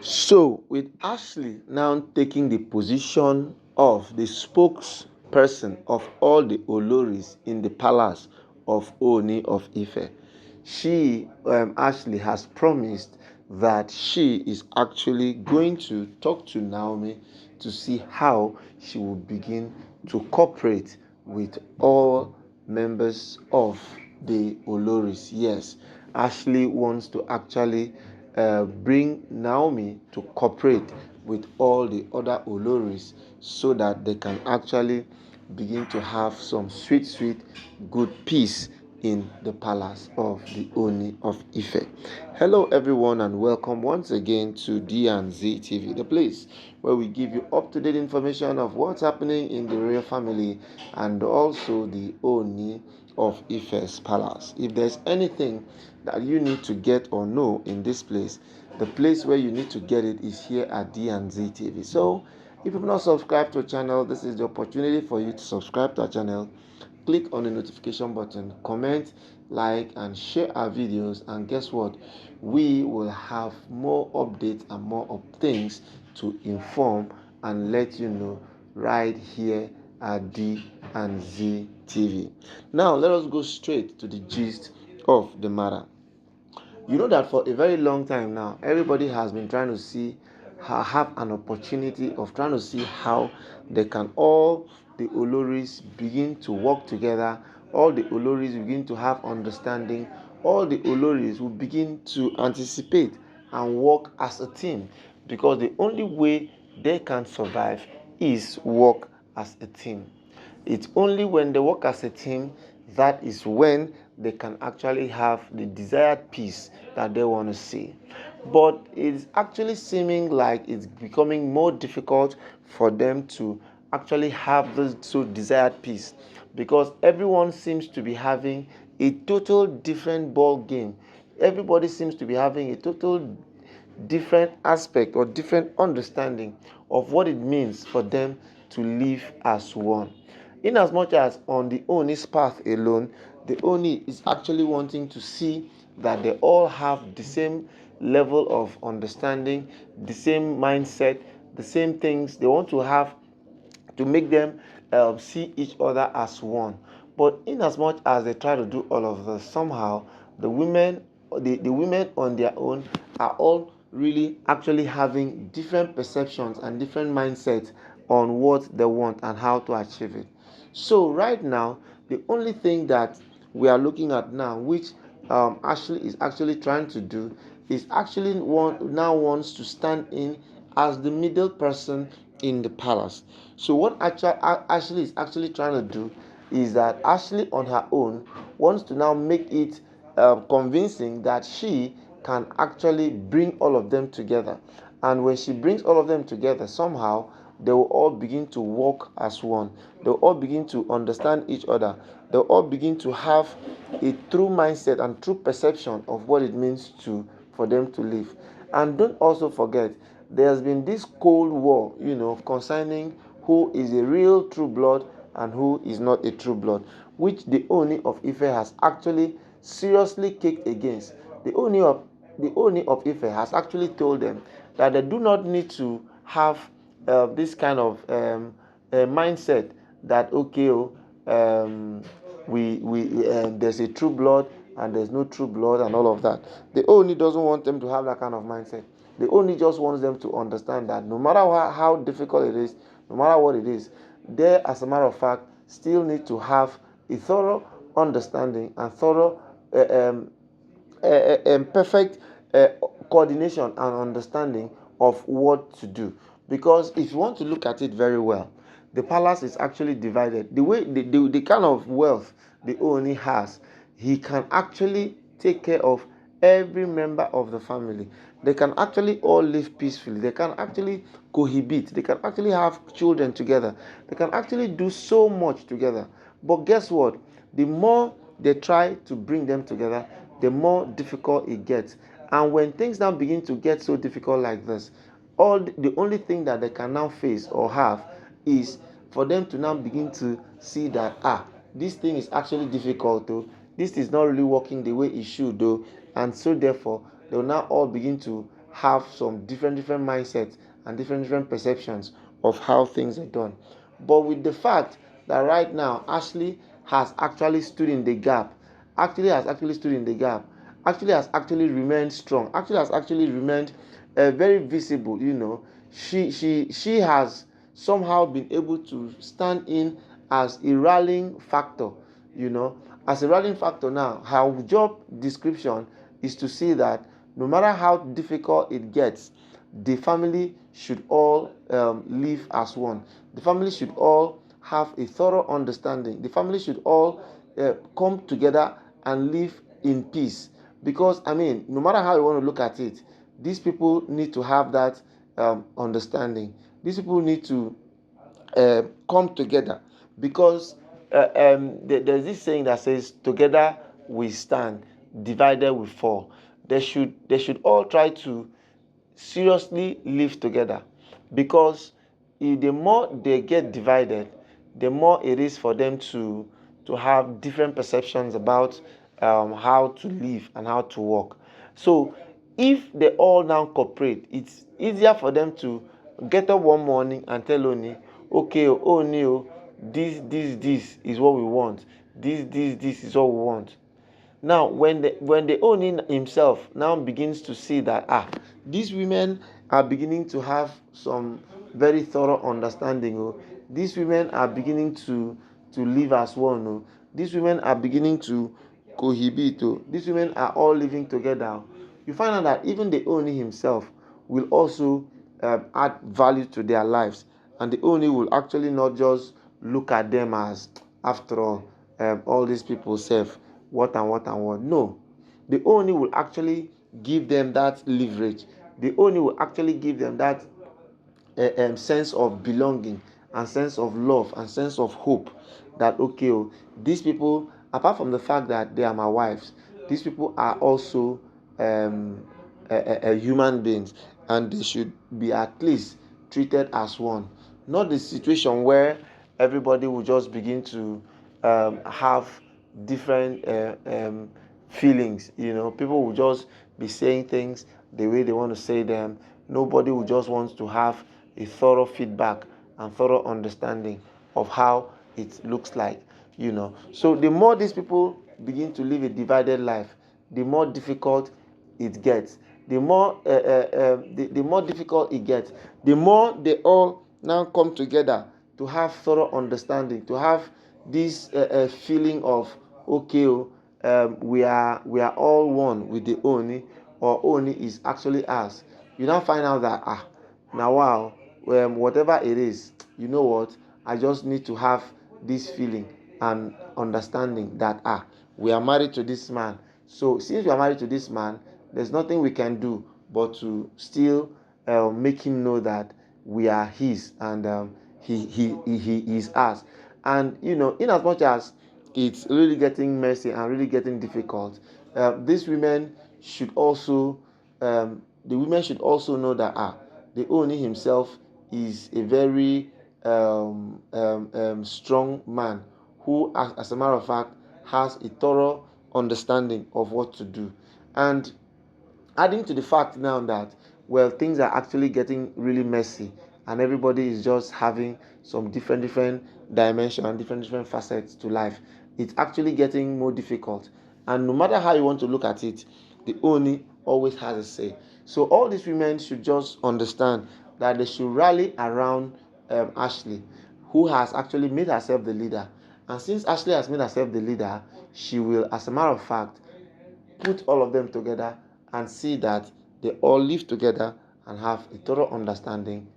So, with Ashley now taking the position of the spokesperson of all the Oloris in the palace of Oni of Ife, Ashley, has promised that she is actually going to talk to Naomi to see how she will begin to cooperate with all members of the Oloris. Yes, Ashley wants to actually bring Naomi to cooperate with all the other Oloris so that they can actually begin to have some sweet, good peace in the palace of the Oni of Ife. Hello everyone and welcome once again to D&Z TV, the place where we give you up-to-date information of what's happening in the royal family and also the Oni of Ife's palace. If there's anything that you need to get or know in this place, the place where you need to get it is here at D&Z TV. So if you've not subscribed to our channel, this is the opportunity for you to subscribe to our channel. Click on the notification button, comment, like, and share our videos. And guess what? We will have more updates and more of things to inform and let you know right here at D&Z TV. Now, let us go straight to the gist of the matter. You know that for a very long time now, everybody has been trying to have an opportunity of trying to see how they can all the Oloris begin to work together, all the Oloris begin to have understanding, all the Oloris will begin to anticipate and work as a team, because the only way they can survive is work as a team. It's only when they work as a team that is when they can actually have the desired peace that they want to see. But it's actually seeming like it's becoming more difficult for them to actually have this so desired peace, because everyone seems to be having a total different ball game. Everybody seems to be having a total different aspect or different understanding of what it means for them to live as one. In as much as on the Oni's path alone, the Oni is actually wanting to see that they all have the same level of understanding, the same mindset, the same things they want to have to make them see each other as one. But in as much as they try to do all of this, somehow the women, the women on their own are all really actually having different perceptions and different mindsets on what they want and how to achieve it. So right now, the only thing that we are looking at now, which Ashley is actually trying to do, is actually now wants to stand in as the middle person in the palace. So what Ashley is actually trying to do is that Ashley on her own wants to now make it convincing that she can actually bring all of them together. And when she brings all of them together, somehow they will all begin to work as one. They'll all begin to understand each other. They'll all begin to have a true mindset and true perception of what it means for them to live. And don't also forget, there's been this cold war, concerning who is a real true blood and who is not a true blood, which the Oni of Ife has actually seriously kicked against. The Oni of Ife has actually told them that they do not need to have this kind of mindset that there's a true blood and there's no true blood and all of that. The Oni doesn't want them to have that kind of mindset. The Oni just wants them to understand that no matter how difficult it is, no matter what it is, they, as a matter of fact, still need to have a thorough understanding and thorough perfect coordination and understanding of what to do. Because if you want to look at it very well, the palace is actually divided. The kind of wealth the Oni has, he can actually take care of every member of the family. They can actually all live peacefully. They can actually cohabit. They can actually have children together. They can actually do so much together. But guess what? The more they try to bring them together, the more difficult it gets. And when things now begin to get so difficult like this, the only thing that they can now face or have is for them to now begin to see that this thing is actually difficult though, this is not really working the way it should though, and so therefore they will now all begin to have some different mindsets and different perceptions of how things are done. But with the fact that right now Ashley has actually stood in the gap, actually has actually remained strong, actually has actually remained very visible. She has somehow been able to stand in as a rallying factor. As a rallying factor. Now her job description is to see that no matter how difficult it gets, the family should all live as one. The family should all have a thorough understanding. The family should all come together and live in peace. Because, no matter how you want to look at it, these people need to have that understanding. These people need to come together, because there's this saying that says, "Together we stand, divided we fall." They should all try to seriously live together, because the more they get divided, the more it is for them to have different perceptions about how to live and how to work. So if they all now cooperate, it's easier for them to get up one morning and tell Oni, okay, Oni, this is what we want. This is what we want. Now, when the Oni himself now begins to see that these women are beginning to have some very thorough understanding. These women are beginning to live as one. These women are beginning to cohabit. These women are all living together. You find out that even the Oni himself will also add value to their lives, and the Oni will actually not just look at them as, after all these people serve what and what and what. No, the Oni will actually give them that leverage. The Oni will actually give them that sense of belonging and sense of love and sense of hope, that okay, these people, apart from the fact that they are my wives, these people are also human beings, and they should be at least treated as one. Not the situation where everybody will just begin to have different feelings. People will just be saying things the way they want to say them. Nobody will just want to have a thorough feedback and thorough understanding of how it looks like. So the more these people begin to live a divided life, the more difficult it gets. The more difficult it gets, the more they all now come together to have thorough understanding, to have this feeling of, okay, we are all one with the Oni, or Oni is actually us. You now find out that now, wow, whatever it is, you know what, I just need to have this feeling and understanding that we are married to this man. So since we are married to this man, there's nothing we can do but to still make him know that we are his, and he is us. And in as much as it's really getting messy and really getting difficult, these women should also the women should also know that the Oni himself is a very strong man, who, as a matter of fact, has a thorough understanding of what to do. And adding to the fact now that, well, things are actually getting really messy, and everybody is just having some different dimension and different facets to life, it's actually getting more difficult. And no matter how you want to look at it, the Oni always has a say. So all these women should just understand that they should rally around Ashley, who has actually made herself the leader. And since Ashley has made herself the leader, she will, as a matter of fact, put all of them together and see that they all live together and have a total understanding